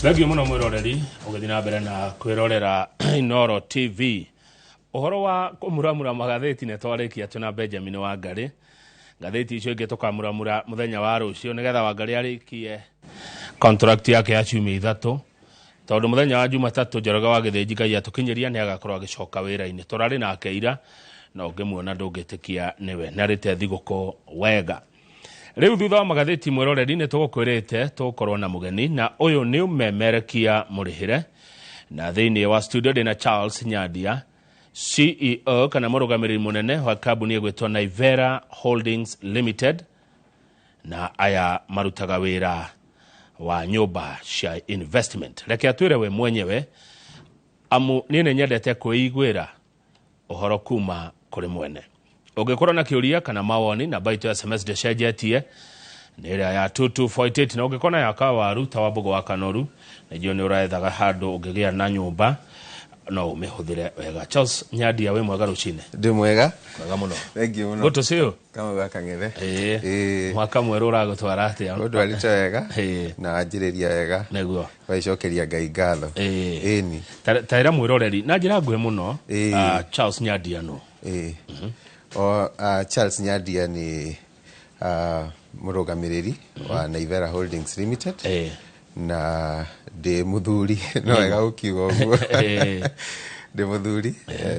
Thengio muno mwiroreri ugithina mbere na kwirorera Inoro TV. Uhoro wa kumuramura magatheti ne twarikia tuna Benjamin Wangari. Gatheti icio ingi tukamuramura muthenya wa rucio nigetha Wangari arikie contract yake ya ciumia 3 tondu muthenya wa Jumatatu Njoroge wa Githĩnji Ngai atukinyiria ni agakorwo agicoka wira-ini. Turari nake ira na ungimuona ndungitikia niwe narite thiguko wega. Riu thutha wa magatheti mwiroreri ni tugukwirite tukorwo na mugeni na uyu ni umemerekia murihire na thiini wa studio dina Charles Nyadia, CEO kana murugamiriri munene wa kambuni igwitwo Naivera Holdings Limited, na aya marutaga wira wa nyumba cia investment. Reke atwire we mwenyewe amu nine nyendete kuigwira uhoro kuma kuri mwene. Ugikorwo na kiuria kana mawoni na baito SMS deshajetie nira ya 2248 na ugikona ya kawaru tawabugo wa Kanoru na jioni uraethaga handu ugigia na nyumba no umehuthire wega. Charles Nyadia we mwega rucine. Ndi mwega. Mwega muno. Thank you muno. Goto sio? Kama gaka ng'ethe. Mwaka mweru uragutwara atia? Goto alita wega. Na anjiriria wega. Neguo. Waicokeria Ngai ngatho. Ni. Taira mwiroreri na njira nguhe muno. Charles Nyadia no. Charles Nyadia ni murugamiriri wa Naivera Holdings Limited. Na de muthuri no wega ukiuga uguo. De muthuri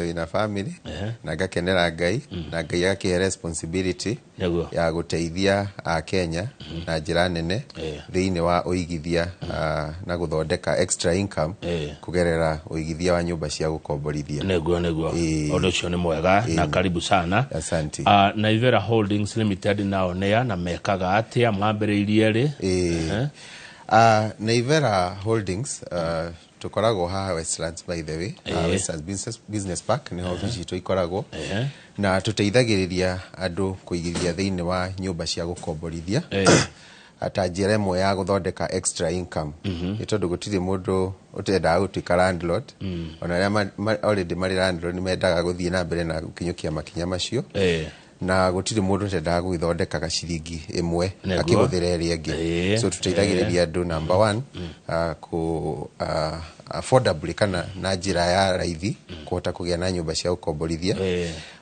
ina family na gakenera Ngai na Ngai yake responsibility ya guteithia a Kenya na njira nene thiini wa uigithia na guthondeka extra income kugerera uigithia wa nyumba cia gukomborithia. Neguo undu cio ni mwega na karibu sana. Asante. Naivera Holdings Limited naonea na mekaga atia mwambiriirie ri? Naivera Holdings tukoragwo haha Westlands by the way. Westlands Business Park ni ofisi tu ikoragwo na tuteithagiriria andu kuigithia thiini wa nyumba cia gukomborithia ata njira imwe ya guthondeka extra income. Itondu gutiri mundu utenda gutuika landlord ona ria already mari landlord ni mendaga guthie na mbere na gukinyukia makinya macio na gutiri mundu utenda gwithondeka gaciringi imwe akihuthira eri ingi. So tuteithagiriria andu number 1 ku affordable kana na njira ya raithi kuhota kugia na nyumba cia gukomborithia.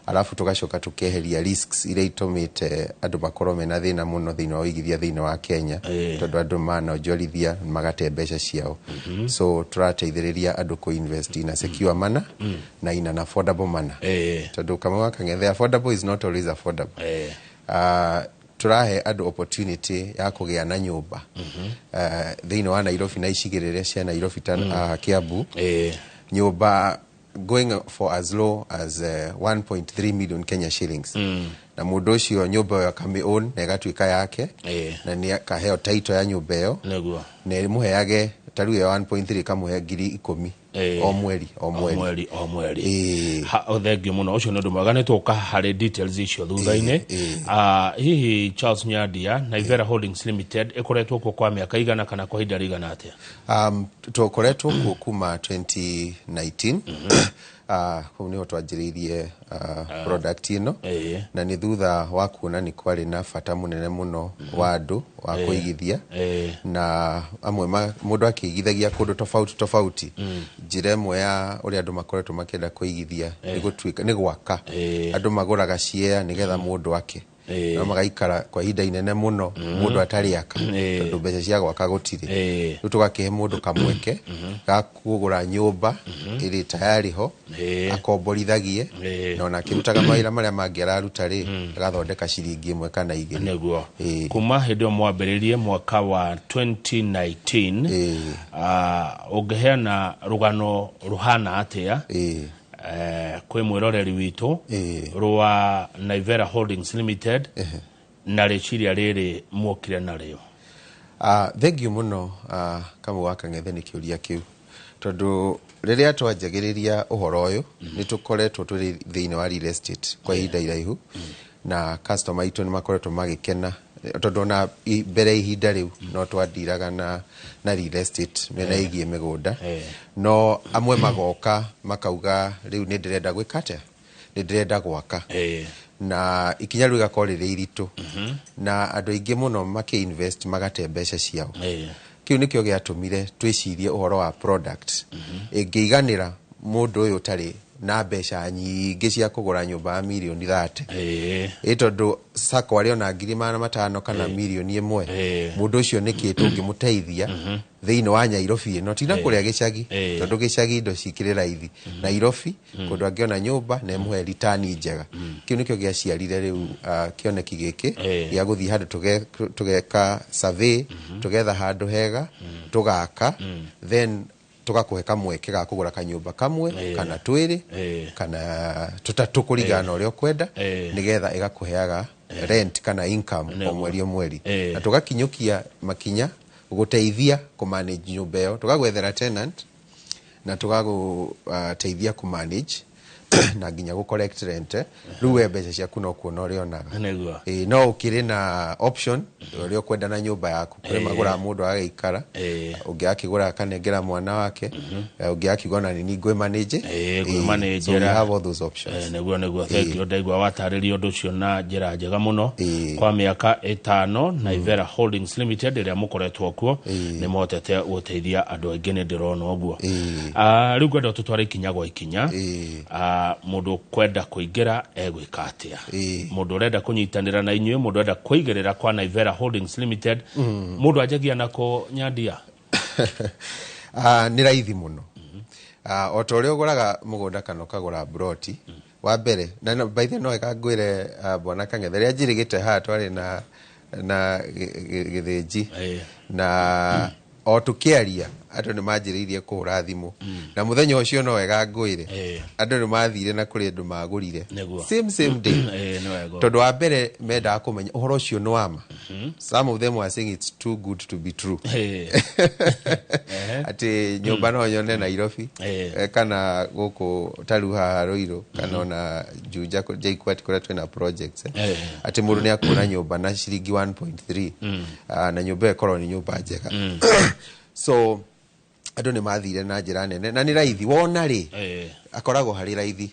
Alafu tugacoka tukeheria risks iria itumite andu makorwo mena thina muno thiini wa uigithia thiini wa Kenya tondu andu manonjorithia magate mbeca ciao. So turateithiriria andu ku invest in a secure manner na in an affordable manner. Tondu kama wakang'ethe affordable is not always affordable. Turahe andu opportunity ya kugia na nyumba thiini wa Nairobi na icigirire cia Nairobi ta Kiambu. Nyumba going for as low as 1.3 million Kenya shillings. Na mundu ucio nyumba yo akami-own na igatuika yake na ni akaheo title ya nyumba yo na imuheage taru ya 1.3 kamuhe ngiri 10 o mweri. Ha thengio muno ucio ndu mwega ni tuka hari details icio thutha-ini. Hihi Charles Nyadia Naivera Holdings Limited ikoretwo kwa miaka igana kana kwa ihinda rigana atia? Tukoretwo kuma 2019 kau niho twanjiriirie product ino na ni thutha wa kuona ni kwari na bata munene muno wa andu wa kuigithia na amwe mundu akiigithagia kundu tofauti njira imwe ya uri andu makoretwo makenda kuigithia ni gutuika ni gwaka andu maguraga share nigetha mundu ake no magaikara kwa ihinda inene muno mundu atari aka tondu mbeca cia gwaka gutiri. Riu tugakihe mundu kamweke ga kugura nyumba iri tayari ho akomborithagie na ona kirutaga mawira maria mangi araruta ri agathondeka ciringi imwe kana igiri. Neguo kuma hindi mwambiririe mwaka wa 2019 ungeheana rugano ruhana atia kwe mwiroreri witu rwa Naivera Holdings Limited na reciria riri mwokire nario? Thank you muno kama wakang'ethe ni kiuria kiu tondu riria twanjagiriria uhoro uyu ni tukoretwo turi thiini wa real estate kwa ihinda iraihu na customer itu ni makoretwo magikena tondu na mbere ihinda riu no twandiraga na real estate mena igie migunda no amwe magoka makauga riu ni ndirenda gwikate ni ndirenda gwaka na ikinya riu gakorire iritu na andu aingi muno make invest magate mbeca ciao kiu nikio giatumire twicirie uhoro wa product ingiiganira mundu uyu tari na mbeca nyingi cia kugura nyumba ya milioni 30 itondu sako ari ona 500 kana milioni 1 mundu ucio niki tungimuteithia thiini wa Nairobi no tina kuria gicagi tondu gicagi indo cikire raithi Nairobi kundu angiona nyumba na muhe return njega kiu nikio giaciarire riu kioneki giki gia guthii handu tugeka survey tugetha handu hega tugaka then tugakuhe kamweke ga kugura kanyumba kamwe kana twiri kana tutatu kurigana uria kwenda nigetha igakuheaga rent kana income o mweri na tugakinyukia makinya guteithia ku manage nyumba iyo tugagwethera tenant na tugaguteithia ku manage na nginya gu collect rent riu mbeca ciaku no kuona uria onaga no ukiri na option uria kwenda na nyumba yaku kuri magura mundu agaikara ungiakigura kanengera mwana wake ungiakigona ni ngwe manage so you have all those options neguo thank you ndaigwa watarĩria ũndũ ũcio na njĩra njega mũno kwa mĩaka 5 na Ivera Holdings Limited ĩrĩa mũkoretwo kuo nĩ mohotete gũteithia andũ aingĩ nĩ ndĩrona ũguo rĩu ngwenda tũtware ikinya gwa ikinya mundu kwenda kuingira egwika atia mundu urenda kunyitanira na inyuĩ mundu urenda kuigirira kwa Ivera Holdings Limited mundu ajagia nako nyandia ni raithi muno o to rio guraga mugunda kana kagura broti wa mbere na by the no ekangwire bwana Kangethe njirigite ha twari na githĩnji na o tukiaria andu ni manjiriirie kuhura thimu na muthenya ucio no wega ngwire andu ni mathire na kuri andu magurire same day tondu wa mbere menda kumenya uhoro ucio no ama some of them were saying it's too good to be true ati nyumba no nyone Nairobi kana guku taruha Ruiru kana ona Juja JKUAT kura twina projects ati mundu ni akuna nyumba na shilingi 1.3 na nyumba ekoro ni nyumba njega so andu ni mathire na njira nene na ni raithi wona ri akoragwo hari raithi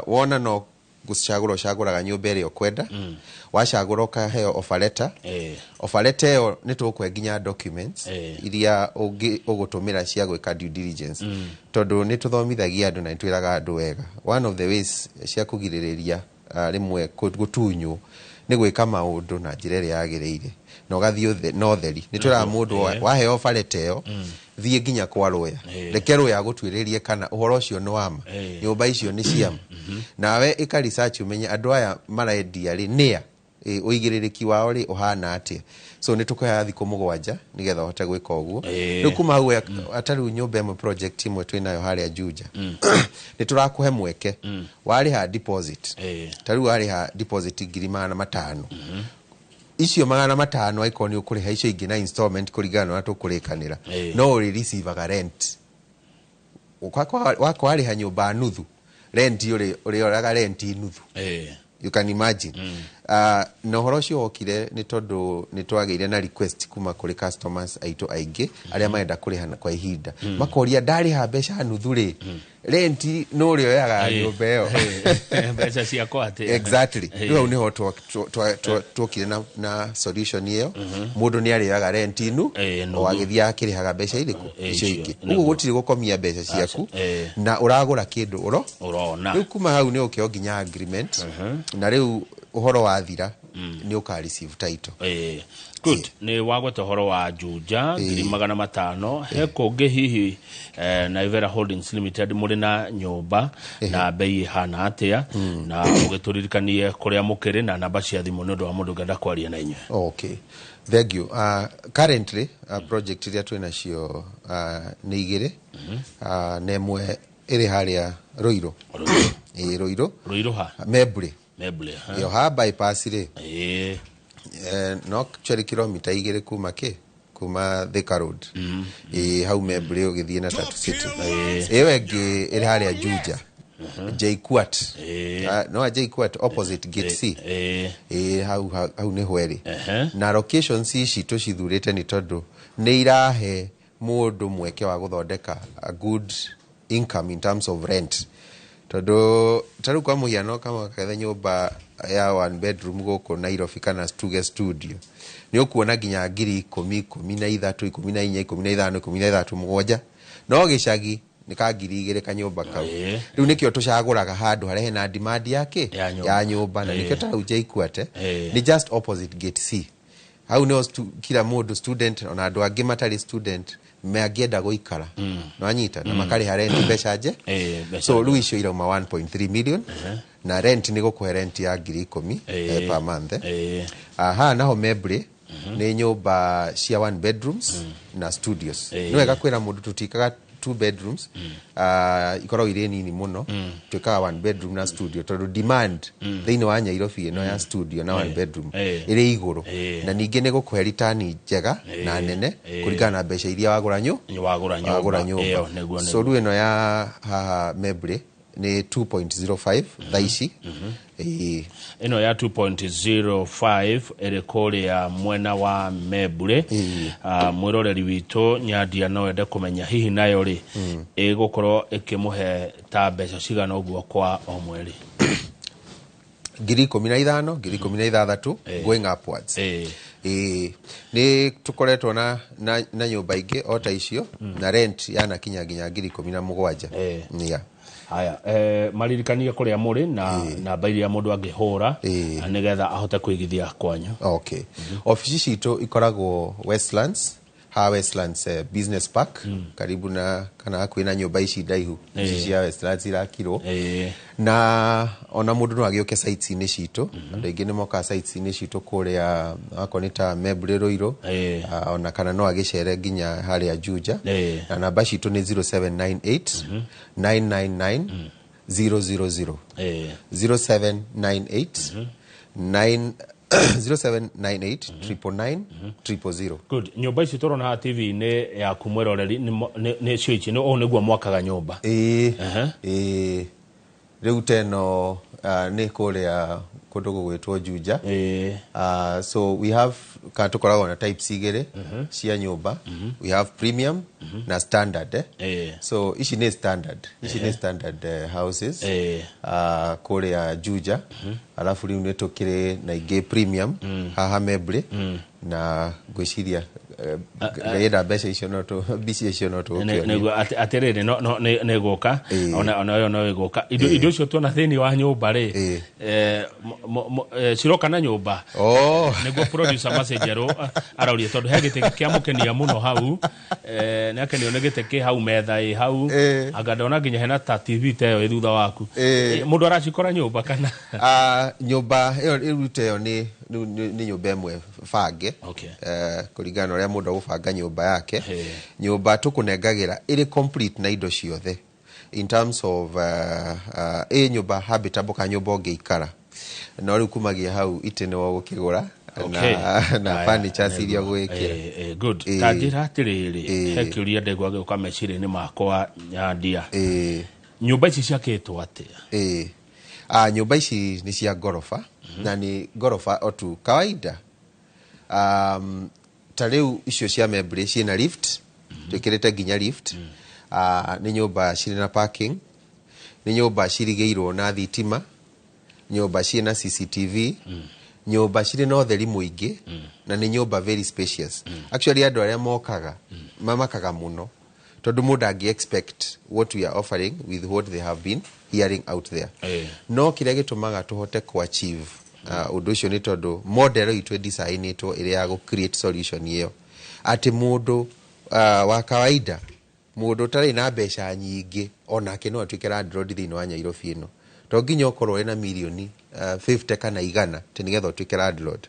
wona no gucaguraga nyumba ĩrĩa kwenda wacagura ukaheo offer letter ĩyo nĩ tũkwe nginya documents iria ugutumira cia gwika due diligence tondu nĩ tuthomithagia andu na twiraga andu wega one of the ways cia kugirĩrĩria rimwe gutunyu ni gwika maundu na njira ĩrĩa yagĩrĩire no gathio no theri ni twira mundu waheo offer letter ĩyo thie nginya kwa roya rekerwo ya gutwiririe kana uhoro ucio no ama nyumba icio ni ciam nawe ika research umenye andu aya maraendia ri nia uigiririki wao ri uhana atia so ni tukoya thiko mugwanja nigetha hote gwika uguo riu kuma hau ataru nyumba ĩmwe project imwe twinayo haria Juja ni turakuhe mweke wari ha deposit taru wari ha deposit 500 icio 500 aikoni ukuriha icio ingi na installment kurigana na tukurikanira no uri receive rent wako ari ha nyumba nuthu rent uri oraga rent nuthu you can imagine no horo cio okire ni tondu ni twageire na request kuma kuri customers aito aingĩ aria maenda kuriha kwa ihinda makoria ndari ha mbeca nuthu ri rent no ri oyaga nyumba ĩyo mbeca ciakwa ati exactly riu ni ho twokire na solution iyo mundu ni ariaga rent inu o agithia akirihaga mbeca iriku icio ingĩ uguo gutiri gukomia mbeca ciaku na uragura kindu urona riu kuma hau ni ukio nginya agreement na riu uhoro wa thira ni uka receive title good ni wagwete uhoro wa Juja 500 he kungi hihi na Ivera Holdings Limited muri na nyumba na bei hana atia na ugituririkanie kuria mukiri na namba cia thimu nundu wa mundu ngenda kwaria na inywe okay thank you currently project iria twina cio ni igire na imwe iri haria Ruiru Ruiru ha Mebre yo ha bypass ri no actually kilomita 2 kuma Thika Road hau Mebre ugithie na Tatu City ewe engi iri haria Juja JKUAT no JKUAT opposite gate C hau ni hweri na locations ici tucithurite ni tondu ni irahe mundu mweke wa guthondeka a good income in terms of rent tondu taru kwa muhiano kama ketha nyumba ya 1 bedroom goko Nairobi kana Stuge studio ni ukuona ginya 10,000 13 14 15 17 no gicagi ni ka 2,000 kanyumba kau riu nikio tucaguraga handu hare hena demand yake ya nyumba na nikio ta uje ikwate ni just opposite gate C hau no kila mundu student ona andu angi matari student meagienda guikara no anyita na makari hare rent mbeca nje so riu icio irauma 1.3 million na rent ni gukuhe rent ya 10,000 per month aha naho Mebre ni nyumba cia 1 bedrooms na studios no wega kwira mundu tutikaga 2 bedrooms ikorwo ire nini muno twikaga 1 bedroom na studio tondu demand thiini wa Nairobi no ya studio na 1 bedroom ire iguru na ningi ni gukuhe return njega na nene kuringana na mbeca iria wagura nyumba so riu ino ya haha Mebre ni 2.05 thaici ino ya 2.05 ere kuria mwena wa Mebre mwiroreri witu nyandia no ende kumenya hihi nayo ri igukorwo ikimuhe ta mbeca cigana uguo kwa o mweri 15,000 16,000 going upwards ni tukoretwo na nyumba ingi o ta icio na rent yana kinya ginya 17,000 haya maririkania kuria muri na namba iria mundu angihura nigetha ahote kuigithia kwanyu okay office citu ikoragwo Westlands Business Park karibu na kana kwina nyumba ici ndaihu cia Westlands irakirwo na ona mundu no agioke sites ini citu andu ingi ni moka sites ini citu kuria akonita Mebre Roiro ona kana no agicere ginya haria Juja na namba citu ni 0798 999 000 0798 0798 999 good nyumba ici turona ha TV ni ya kumweroreri ni cio ici no niguo mwakaga nyumba riu teno ni kuria kundu gugwitwo Juja so we have ka tukoragwo na types igere cia nyumba we have premium na standard so ici ni standard houses kuria Juja alafu riu ni tukire na ingi premium haha Mebre na gwiciria gaida mbeca icio no tu bisi icio no tu nego aterere no negoka ona yo no egoka indo icio tuona thini wa nyumba ri ciroka na nyumba nego producer messenger araurie tondu he gite kiamukenia muno hau nake nio negite ki hau metha hau agadona nginya hena ta TV teyo thutha waku mundu aracikora nyumba kana nyumba iyo irute ni nyumba emwe fange kuringana uria mundu gubanga nyumba yake nyumba tukunengagira iri complete na indo ciothe in terms of nyumba habitable ka nyumba ungeikara no riu kumagia hau itene wa gukigura na furniture iria gwikira good tajira atiriri hekiuria ndegwa gioka meciri ni makwa nyandia nyumba ici ciakitwo atia nyumba ici ni cia gorofa na ni gorofa otu kawaida tareu icio cia Mebre ciina lift tukirete ginya lift ni nyumba cirina parking ni nyumba cirigeirwo na thitima nyumba ciina CCTV nyumba cirina utheri muingi na ni nyumba very spacious actually andu aria mokaga mamakaga muno tondu mundu angi expect what we are offering with what they have been hearing out there no kiria gitumaga tuhote ku achieve undu ucio ni tondu model itu designitwo iria ya gu create solution iyo ati mundu wa kawaida mundu tari na mbeca nyingi onake no atuike landlord thini wa Nairobi ino to nginya ukorwo ena milioni 50 kana 100 tinigetha utuike landlord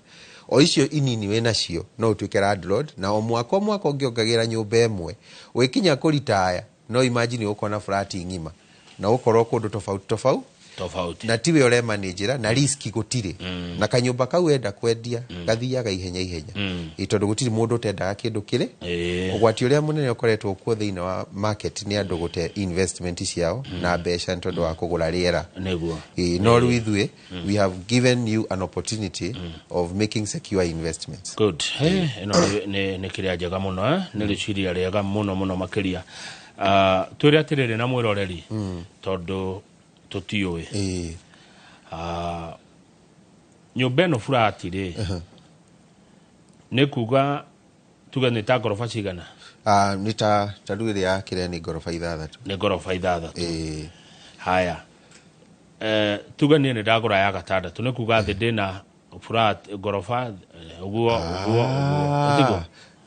o icio inini we nacio no utuike landlord na o mwaka ungiongagira nyumba emwe wikinya kuritaya no imagine uko na flat ngima na ukorwo kundu tofauti na tiwe ore manager na risk gutire na kanyumba kau enda kwendia gathiaga ihenya itondu gutiri mundu tendaga kindu kire ugwati uria munene ukoretwo kuo thiina wa market ni andu gute investment ciao na mbeca tondu wa kugura riera neguo no ruithwe we have given you an opportunity of making secure investments good ino ne kiria njega muno ne riciria riega muno makiria twire atiriri na mwiroreri tondu tutiwe nyumba ĩno flat rĩ nĩ kuga tuga nĩ ta gorofa cigana nĩ ta rĩu ĩrĩa yakĩre nĩ gorofa 6 nĩ gorofa 6 haya tuga niĩ nĩ ndagũra ya 6 nĩ kuga thĩ ndĩna flat gorofa ũguo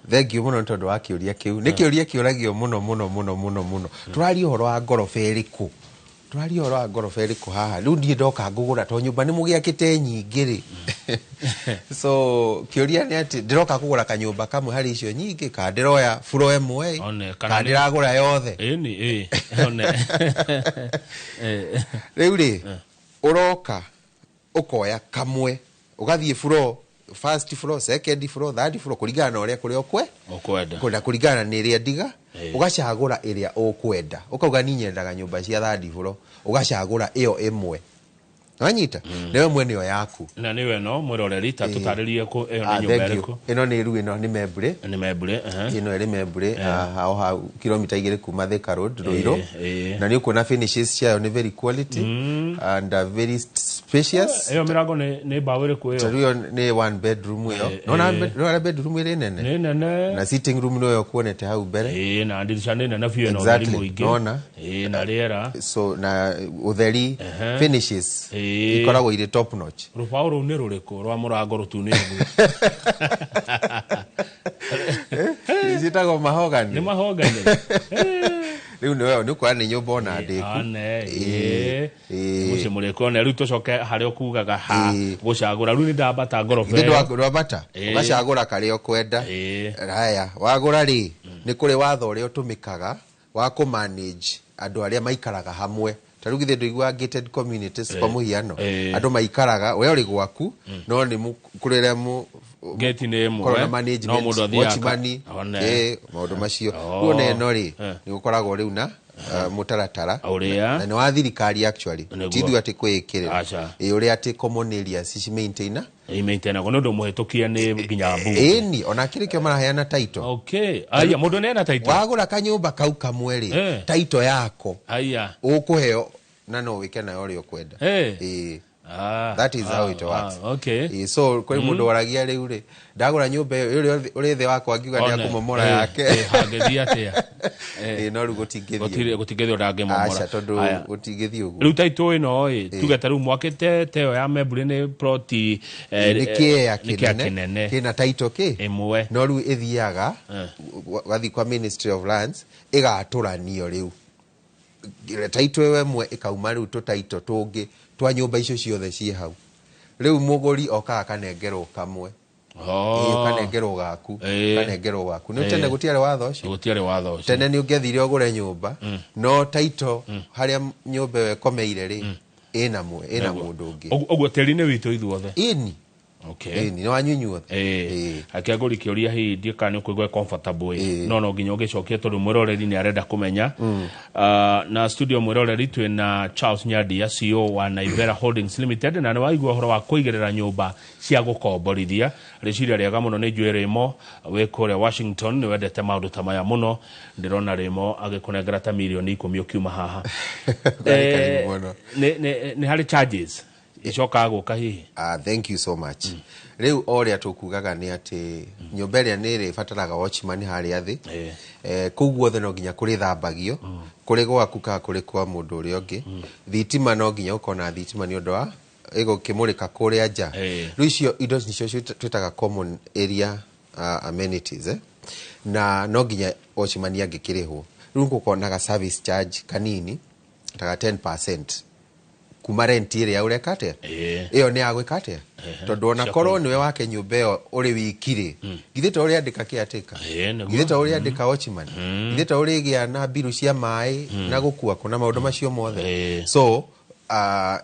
thengiũ mũno tondũ wa kĩũria kĩu nĩ kĩũria kĩũragio mũno tũraria ũhoro wa gorofa ĩrĩkũ haha rĩu ndiĩ ndoka ngũgũra to nyũmba nĩ mũgĩakĩte nyingĩ rĩ so kĩũria nĩ atĩ ndĩroka kũgũra kanyũmba kamwe harĩ icio nyingĩ ka ndĩroya furo ĩmwe ka ndĩragũra yothe rĩu rĩ ũroka ũkoya kamwe ũgathiĩ furo first floor, second floor, third floor kuringana na ũrĩa kũrĩa ũkwenda kuringana na ĩrĩa ndiga ũgacagũra ĩrĩa ũkwenda ũkauga niĩ nyendaga nyũmba cia third floor ũgacagũra ĩyo ĩmwe wanyita nayo ĩmwe nĩyo yaku na nĩwe no mũroreri ta tũtarĩrie ko ĩyo nĩ nyũmba ĩrĩkũ ĩno nĩ ĩru ĩno nĩ Membure ĩno ĩrĩ Membure hau kilomita 2 kuma Thika Road Ruiru na nĩ ũkuona finishes ciayo nĩ very quality and very spacious ĩyo mĩrango nĩ mbaũ ĩrĩkũ ĩyo rĩu nĩ 1 bedroom ĩyo no bedroom ĩrĩ nene na sitting room nĩyo kuonete hau mbere na dirisha nĩ nene biũ ĩno ũtheri mũingĩ na rĩera so na ũtheri finishes ikoragwo irĩ top notch rũbaũ rũu nĩ rũrĩkũ rwa mũrango rũtune zitagwo mahogany nĩ mahogany rĩu nĩ kwa nĩ nyũmba ona ndĩku mũciĩ mũrĩkona rĩu tũcoke harĩa ũkugaga gũcagũra rĩu nĩ ndambata ngorofa ndwambata ũgacagũra karĩa ũkwenda haya wagũra rĩ nĩ kũrĩ watho ũrĩa ũtũmĩkaga wa kũmanage andũ arĩa maikaraga hamwe tarĩu githĩ ndũigua gated communities kwa mũhiano andũ maikaraga we ũrĩ gwaku no nĩ kũrĩrĩa gate nĩ ĩmwe no mũndũ athiaga maũndũ macio rĩu ĩno rĩ nĩ gũkoragwo rĩu na mũtaratara na nĩ wa thirikari actually tithu atĩ kwĩĩkĩrĩra ũrĩa atĩ common areas ici maintainer nĩ ũndũ mũhĩtũkia nĩ nginya mbunge ĩni ona kĩrĩkĩo maraheana title mũndũ nĩena title wagũra kanyũmba kau kamwe rĩ title yako ũkũheo na no wĩke nayo ũrĩa ũkwenda that is how it works so kwĩ mũndũ waragia rĩu rĩ ndagũra nyũmba ĩyo ũrĩ thĩ wakwa ngiuga nĩ akũmomora yake hangĩthiĩ atĩa no rĩu gũtingĩthiĩ ndangĩmomora tondũ gũtingĩthiĩ ũguo rĩu taitũ ĩno tuge ta rĩu mwakĩte teo ya Membure nĩ ploti nĩ kĩea kĩnene kĩna taitũ ĩmwe no rĩu ĩthiaga wathiĩ kwa Ministry of Lands ĩgatũranio rĩu taitũ ĩyo ĩmwe ĩkauma rĩu tũtaitũ tũngĩ twa nyũmba icio ciothe ciĩ hau rĩu mũgũri okaga kanengerwo kamwe kanengerwo gaku nĩ tene gũtiarĩ watho ũcio tene nĩ ũngĩathire ũgũre nyũmba no taitũ harĩa nyũmba ĩyo ĩkomeire rĩ ĩna mũndũ ũngĩ ũguo tĩri-inĩ witũ ithuothe ĩni nĩ wanyunyuo akĩagũri kĩũria hihi ndiĩka nĩ ũkũigua comfortable no nginya ũgĩcokie tondũ mwĩroreri nĩ arenda kũmenya na studio mwĩroreri twĩna Charles Nyadia CEO wa Naivera Holdings Limited na nĩ waigua ũhoro wa kũigĩrĩra nyũmba cia gũkomborithia rĩciria rĩega mũno nĩ njũĩ Rĩmo wĩ kũrĩa Washington nĩ wendete maũndũ ta maya mũno ndĩrona Rĩmo agĩkũnengera ta milioni 10 ũkiuma haha nĩ harĩ charges icoka gũka hihi thank you so much rĩu oria tũkugaga nĩ atĩ nyũmba ĩrĩa nĩ ĩrĩbataraga watchman harĩa thĩ kũu guothe no nginya kũrĩ thambagio kũrĩ gwaku ka kũrĩ kwa mũndũ ũrĩa ũngĩ thitima no nginya ũkona thitima nĩ ũndũ wa ĩgũkĩmũrĩka kũrĩa nja rĩu icio indo nicio twĩtaga common area amenities na no nginya watchman angĩkĩrĩhwo rĩu gũkonaga service charge kanini taga 10% kuma rent ĩrĩa ũreka atĩa ĩyo nĩ yagwĩka atĩa tondũ ona korwo nĩwe wake nyũmba ĩyo ũrĩ wikirĩ githĩ ta ũrĩ andĩka kĩatĩka githĩ ta ũrĩ andĩka watchman githĩ ta ũrĩ gĩa na mbiru cia maĩ na gũkua kuna maũndũ macio mothe so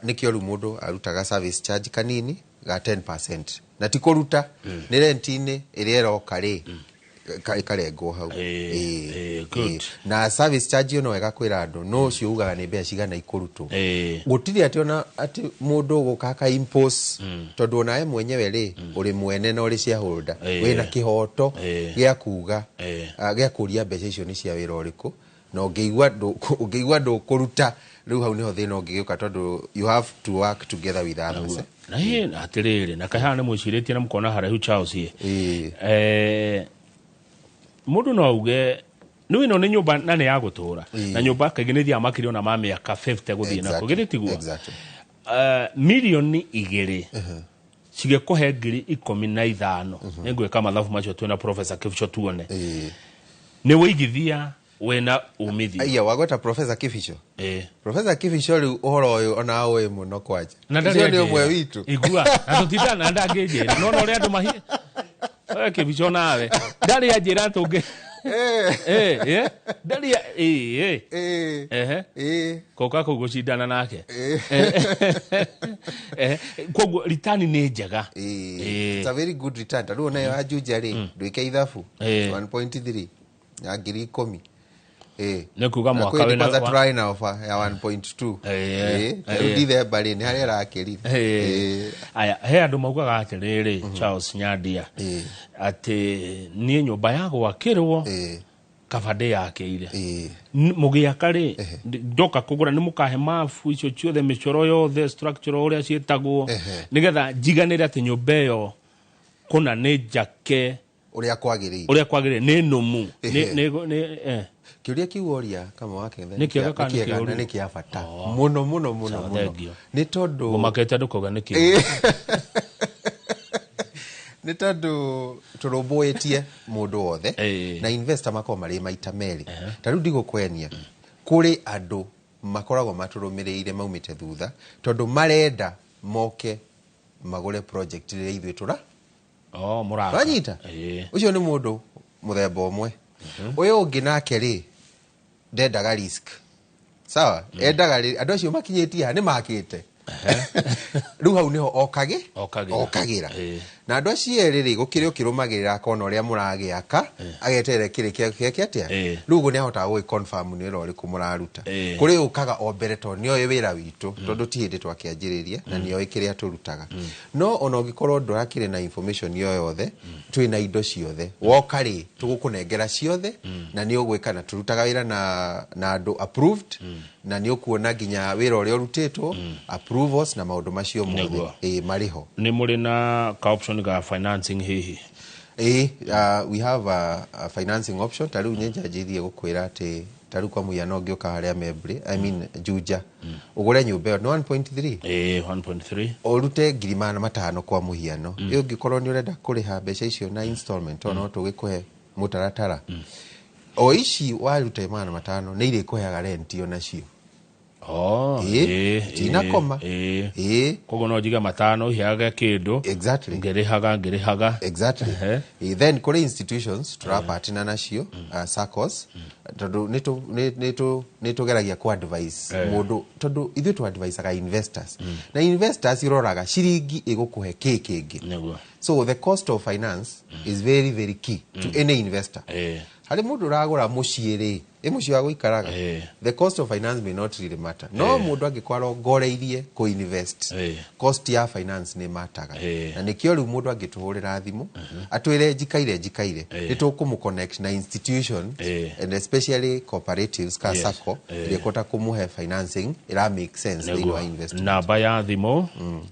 nĩkĩo rĩu mũndũ arutaga service charge kanini ga 10% na ti kũruta nĩ rent-inĩ ĩrĩa ĩroka rĩ ikarengwo hau na service charge no wega kwĩra andũ no cio ugaga nĩ mbeca cigana ikũrutwo gũtirĩ atĩ ona atĩ mũndũ gũkaka impose tondũ onawe mwenyewe rĩ ũrĩ mwene na ũrĩ shareholder wĩna kĩhoto gĩa kuga gĩa kũria mbeca icio nĩ cia wĩra ũrĩkũ na ungeigua ndo kuruta riu hau niho thina ungigiuka tondu you have to work together with others. Na hii atiriri na kahana mwiciritie na mkona haraihu Charles ye mundu no uge ni ino ni nyumba na ni ya gutura na nyumba kaingĩ nĩ thia makiri ona ma mĩaka 50 guthii na kugire tiguo milioni 2 cigekuhe ngiri 15 nĩngwĩka mathabu macio twĩna Professor Kĩbicho tuone nĩ wĩigithia wena umithio aya wagweta Professor Kĩbicho Professor Kĩbicho riu uhoro uyu ona we muno kwaje ndio ni umwe witu igua na tutitana ndangĩnjĩra no no ria andu mahi Kĩbicho nawe ndari anjĩra tungi ndari koka kugucindana nake koguo return ni njega it's a very good return tadu nayo ajuja ri ndwike ithabu 1.3 ya ngiri 10 nekuga mwaka wena kwa try na offer ya 1.2 ndithe bari ni hari rakeri aya he andu maugaga atiriri Charles Nyandia ati ni nyumba ya gwakirwo kabande yake ile mugiaka ri ndoka kugura ni mukahe mafu icio ciothe micoro yothe structure uria cietagwo nigetha jiganire ati nyumba yo kuna ni jake uria kwagirire ni numu ni kiuria kiuria kama wake ni kiaga ni kia bata muno ni tondu gomakete andu koga ni kiuria ni tondu turumbuitie mundu wothe na investor makoma mari maita meri tariu ndigukwenia kuri andu makoragwo maturumirire maumite thutha tondu marenda moke magure project ire ithui tura muraka wanyita ucio ni mundu muthemba umwe uyu ungi nake ri ndendaga risk sawa endaga ri andu acio makinyitie ni makite riu hau niho okagira na andu acio ri gukire ukirumagirira akona uria muragiaka agetere kire kiake atia riu go ni ahota gwi confirm ni ro ri kumuraruta kuri ukaga ombere to ni oyo wira witu tondu ti hindi twakianjiriria na ni oyo ikire aturutaga no ona ugikorwo ndurakire na information yo yothe twina indo ciothe woka ri tugukunengera ciothe na ni ugwika na turutaga wira na andu approved na ni ukuona ginya wira uria urutitwo approvals na maundu macio mothe mariho ni muri na ka option ga financing hihi we have a financing option tariu nyenjajithie gukwira ati tariu kwa muyano ngioka haria Mebre I mean Juja ugure nyumba yo 1.3 1.3 urute ngirima matano kwa muhiano iyo ngikorwo ni urenda kuriha mbeca icio na installment ono tugikuhe mutaratara o ici warute mana matano ni ire kuheaga rent yo nacio tina koma kogo no jiga matano hiaga kindu exactly ngerihaga exactly then kore institutions turapatina nacio SACCOs tondu nito geragia ku advice mundu tondu ithu tu advice aga investors na investors iroraga ciringi igukuhe kingi so the cost of finance is very very key to any investor hari mundu ragura muciiri muci wa guikaraga the cost of finance may not really matter no mundu angikwaro ngoreirie ku invest cost ya finance ni mataga na nikio ri mundu angituhurira thimu atwire njikaire nitukumu connect na institution and especially cooperatives ka SACCO rekota kumuhe financing ira make sense they no investment namba ya thimu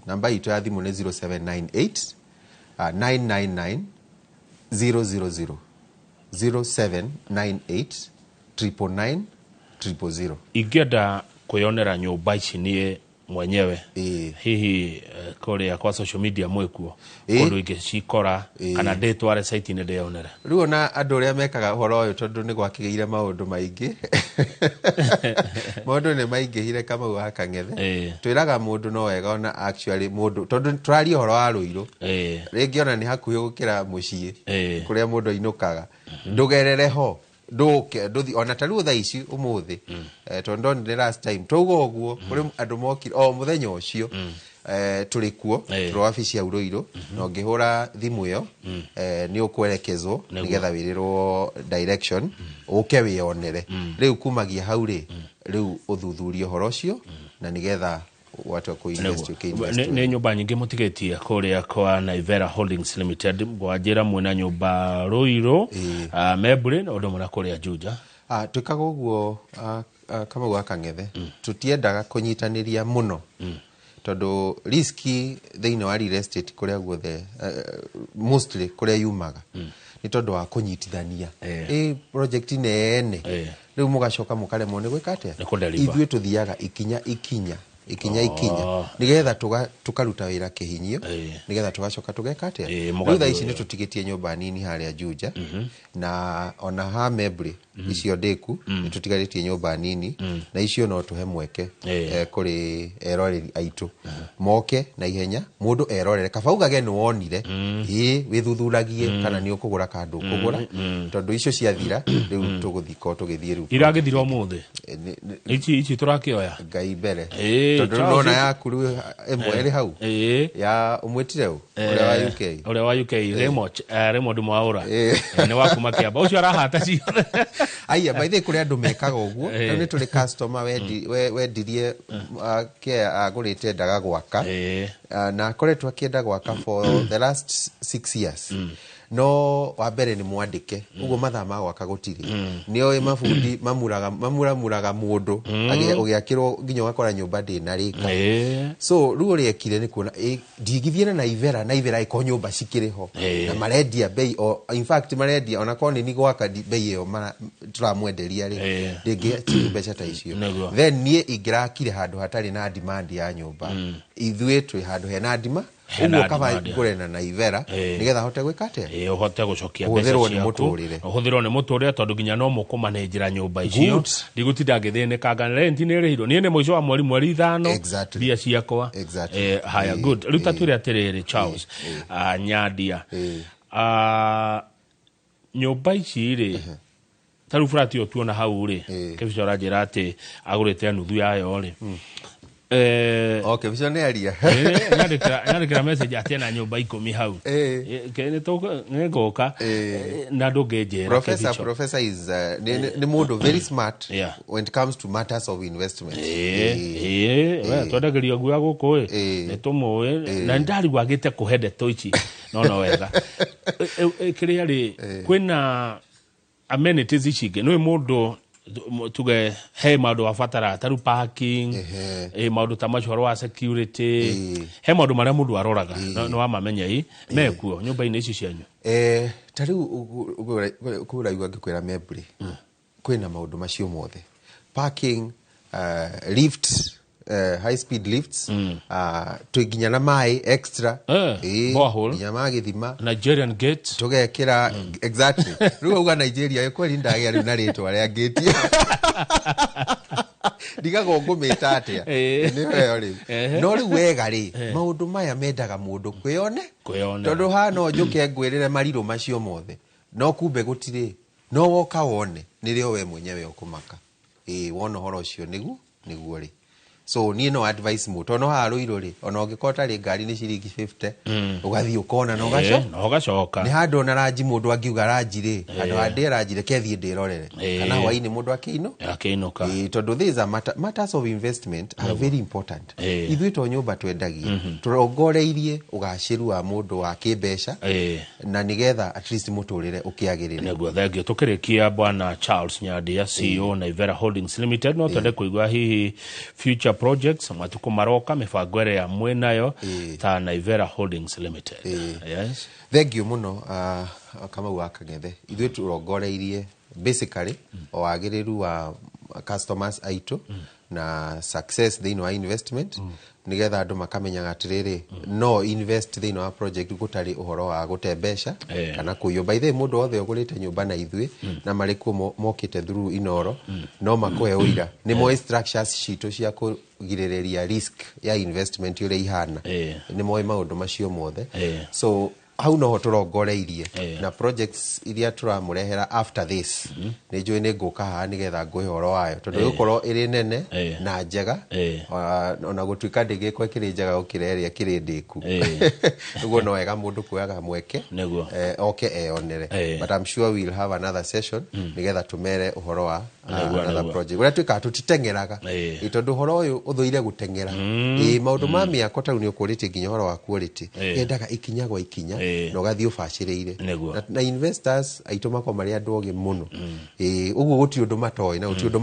namba itu ya thimu ni 0798 999 000 0798 999 ingenda kuyonera nyumba ici nie mwenyewe hihi korea kwa social media mwekuo kundu ingicikora kana ndetware site ni ndeyonera riu na andu ria mekaga horo uyu tondu ni gwakigeire maundu maingi maundu ni maingihire kama wa kangethe twiraga mundu no wega ona actually mundu tondu turari horo wa ruiru ringi ona ni hakuhi gukira mucii kuria mundu inukaga ndugerere ho nduthi ona tariu tha ici umuthi tondu ni last time taugo guo kuri andu mokire o muthenya ucio turikuo turo ofisi ya Uruiru no ngihura thimu yo ni ukwerekezwo nigetha wirirwo direction uke wionere riu kumagia hau riu uthuthurio horo cio na nigetha watu ku invest ni nyumba nyingi mutigetie kuria kwa Naivera Holdings Limited gwajira mwena nyumba Ruiru Mebre odo muna kuria Juja Twikaga uguo kama gwaka ngethe tutiendaga kunyitaniria muno tondu riski thiini wa real estate kuria guothe mostly kuria yumaga ni tondu wa kunyitithania project nene riu mugacoka mukaremwo ni gwika atia ithuĩ tuthiaga ikinya nigetha tukaruta wira kihinyio nigetha tugacoka tugeka atia riu tha ici ni tutigitie nyumba nini haria Juja na ona ha Mebre icio ndeku ni tutigaritie nyumba nini na icio no tuhe mweke kuri eroreri aitu moke na ihenya mundu erorere kabaugage ni wonire withuthuragie kana ni ukugura kandu kugura tondu icio ciathira riu tuguthiko tugithie riu iragithira umuthi ici turakioya ngai mbere tondu nona yaku riu emwe ri hau ya umwetire u ule wa UK Raymond Mwaura ni wakuma Kiamba ucio arahata ciothe aya by the kuri andu mekaga uguo ni tuli customer wendirie ke agurite ndaga gwaka na koretwa kienda gwaka for the last 6 years no wa mbere ni mwandike uguo mathaa ma gwaka gutiri nio mabundi mamuramuraga mundu agiakirwo nginya wakora nyumba ndina rika so ruo riekire ni kuona ndigithiene na ivera iko nyumba cikiriho na marendia bei in fact marendia ona koni ni gwaka bei yo turamwenderia ri ndingi mbeca ta icio then nie ingirakire handu hatari na demand ya nyumba ithuĩ twi handu hena ndima uguo kaba ngurena na ivera nigetha hote gwika atia uhote gucokia mbeca ciaku uhuthirwo ni muturire tondu nginya no mukumanejera nyumba icio ndigutinda ngithinikaga rent ni rihiro nie ni mwico wa mweri 5 bia ciakwa haya good ruta twire atiriri Charles Nyandia nyumba ici ri taru frati o tuona hau ri kebisho rajira ati agurite nuthu yayo ri okay visionaria nyandikira message atena nyumba 10 hau kene to ngoka na ndogejera professor is the mode very smart when it comes to matters of investment twandagiria guya guku ni tumuwe na ndari gwagite kuhede toichi no wega kiria ri kwina amenities icinge no mundu tuge he maundu wafatara taru parking maundu ta mashoro wa security he maundu maria mundu aroraga no wamamenya mekuo nyumba-ini ici cianyu tariu kuraigua ngikwira Mebre kwina maundu macio mothe parking lift high speed lifts tuginya na mai extra borehole nyama githima Nigerian gate tugekira exactly ruga uga Nigeria yekweli ndagia ri na ritwa ria gate digago ngumita atia ni weyo ri no ri wega ri maundu maya mendaga mundu kwiyone tondu hano njuke ngwirire mariru macio mothe no kumbe gutire no woka wone nirio we mwenyewe ukumaka wona horo cio niguo ri so ni no advice muto no haruiro ri ona ungikota ri ngari ni ciringi 50 ugathii ukona no gacoka ni handu na raji mundu angiuga raji ri handu handi raji rekethi ndirorere kana hwaini mundu akiinuka tondu these are matters of investment are very important ithuĩ to nyumba twendagia turongoreirie ugaciru wa mundu wa kimbeca na nigetha at least muturire ukiagirire neguo thengio tukirikia bwana Charles Nyandia CEO na Ivera Holdings Limited no twende kuigua hihi future projects matuko maroka mibango ere ya mwenayo ta na Ivera Holdings Limited yes thank you muno kama waka ngethe ithuĩ turongoreirie basically wagiriru wa customers aitu na success they know investment nigetha andu makamenya atiriri no invest they know project gutari uhoro wa gutembesha kana kuyo by the mundu othe ogurite nyumba na ithuĩ na marikuo mokite through inoro no makoe uira ni mo structures cito cia kugirireria risk ya investment ure ihana ni mo maundu macio mothe so hau no turongoreirie na projects iria turamurehera after this ni njui ni nguka ha nigetha ngui horo wayo tondu gukorwo iri nene na njega ona gutuika ndigikwa kiri njega ukireria kiri ndiku uguo no wega mundu kuyaga mweke okay eonere but I'm sure we'll have another session nigetha tumere uhoro wa another project ura tuika tutitengeraga tondu horo uyu uthuire gutengera maundu ma miako tau ni ukurite nginya horo wa quality yendaga ikinya gwa ikinya na ugathio bacirĩire Nĩguo. na investors aitũ makwa marĩ andũ oge mũno ũguo gũtirĩ ũndũ matoĩ na gũtirĩ ũndũ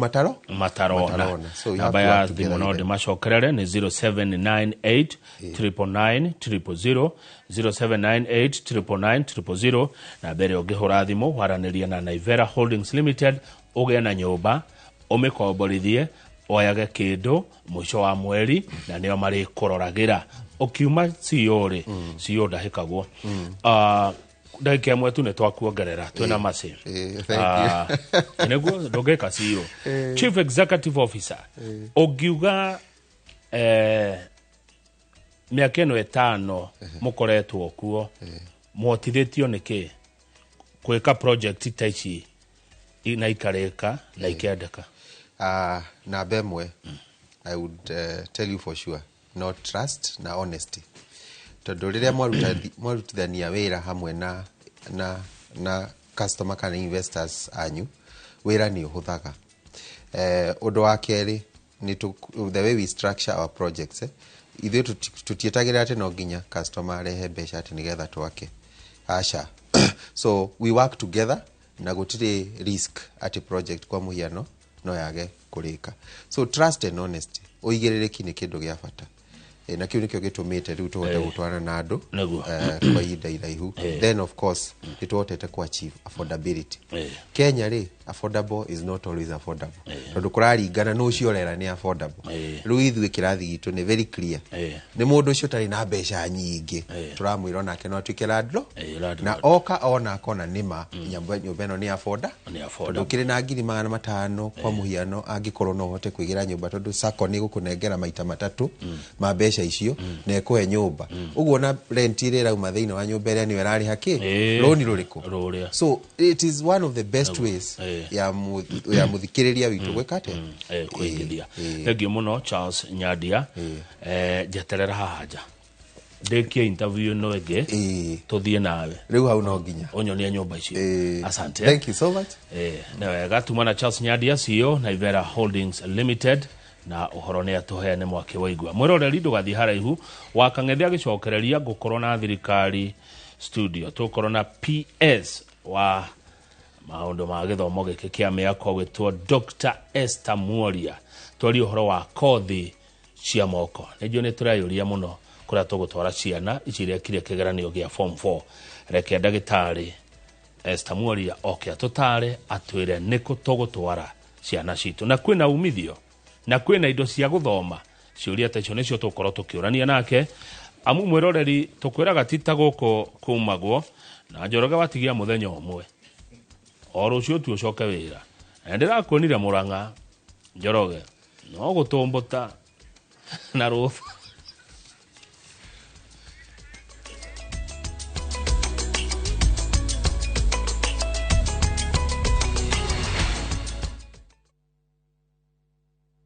matarona. So namba ya thimũ no ndĩmacokerere nĩ 0798 999 000 0798 999 000 na mbere ũngĩhũra thimũ waranĩria na Naivera Holdings Limited ũgĩe na nyũmba ũmĩkomborithie oyage kĩndũ mũico wa mweri na nĩo marĩ kũroragĩra ukiuma CEO ri CEO ndahikagwo ndagĩka ĩmwe tu nĩ twakuongerera twĩna maci nĩguo ndũngĩka CEO Chief Executive Officer ũngiuga mĩaka ĩno 5 mũkoretwo kuo mwotithĩtio nĩkĩ gwĩka project ta ici na ikarĩka na ikendeka? Namba ĩmwe I would tell you for sure no trust na honesty. Tondũ rĩrĩa mwarutithania wĩra hamwe na customer kana investors anyu wĩra nĩ ũhũthaga. Ũndũ wa kerĩ ni the way we structure our projects ithuĩ tutietagĩrĩra atĩ no nginya customer arehe mbeca atĩ nĩgetha twake aca. So we work together na gũtirĩ risk atĩ project kwa mũhiano no yage kũrĩka. So trust and honesty ũigĩrĩrĩki nĩ kĩndũ gĩa bata na kĩu nĩkĩo gĩtũmĩte rĩu tũhote gũtwarana na andũ kwa ihinda iraihu. Then of course nĩtũhotete ku achieve affordability. Kenya rĩ affordable is not always affordable. Tondũ kũraringana no ũcio ũrera nĩ affordable. Rĩu ithuĩ kĩrathi gitũ nĩ very clear. Nĩ mũndũ ũcio ũtarĩ na mbeca nyingĩ tũramwĩra onake no atuĩke landlord na oka ona akona nĩma nyũmba ĩno nĩ affordable. Tondũ kĩrĩ na ngiri 500 kwa mũhiano angĩkorwo no ũhote kũigĩra nyũmba tondũ sacco nĩ gũkũnengera maita matatũ ma mbeca icio na ĩkũhe nyũmba. Ũguo na rent ĩrĩa ĩrauma thĩinĩ wa nyũmba ĩrĩa nĩyo ĩrarĩha kĩ loan rũrĩkũ. So it is one of the best ways ya muthikĩrĩria witũ gwĩka atĩa kũigithia. Thengiũ mũno Charles Nyandia njeterera haha nja ndĩkie interview no ĩngĩ tũthiĩ nawe rĩu hau no nginya ũnyonie nyũmba icio. Asante. Thank you so much. Na wega tumana Charles Nyandia CEO Naivera Holdings Limited na uhoro nĩ atuheane mwake waigua mwĩroreri ndũgathiĩ haraihu wakang'ethia gĩcokereria ngũkorwo na thirikari studio tũkorwo na PS wa maũndũ ma gĩthomo gĩkĩ kĩa mĩako gwĩtwo Dr. Esther Mworia twaria ũhoro wa kothi cia moko. Nĩnjũ nĩ tũrayũria mũno kũrĩa tũgũtwara ciana ici iria kĩrĩa kĩgeranio gĩa form 4 reke ndagĩtarĩ Esther Mworia oke atũtare atwĩre nĩkũ tũgũtwara ciana citũ na kwĩna umithio na kwĩna indo cia gũthoma ciũria ta icio nĩcio tũkorwo tũkĩũrania nake amu mwĩroreri tũkwĩraga tita gũkũ kumagwo na Njoroge watigia mũthenya ũmwe o rũciũ tu ũcoke wĩra na ndĩrakuonire Mũrang'a Njoroge no gũtũmbũta na rũthu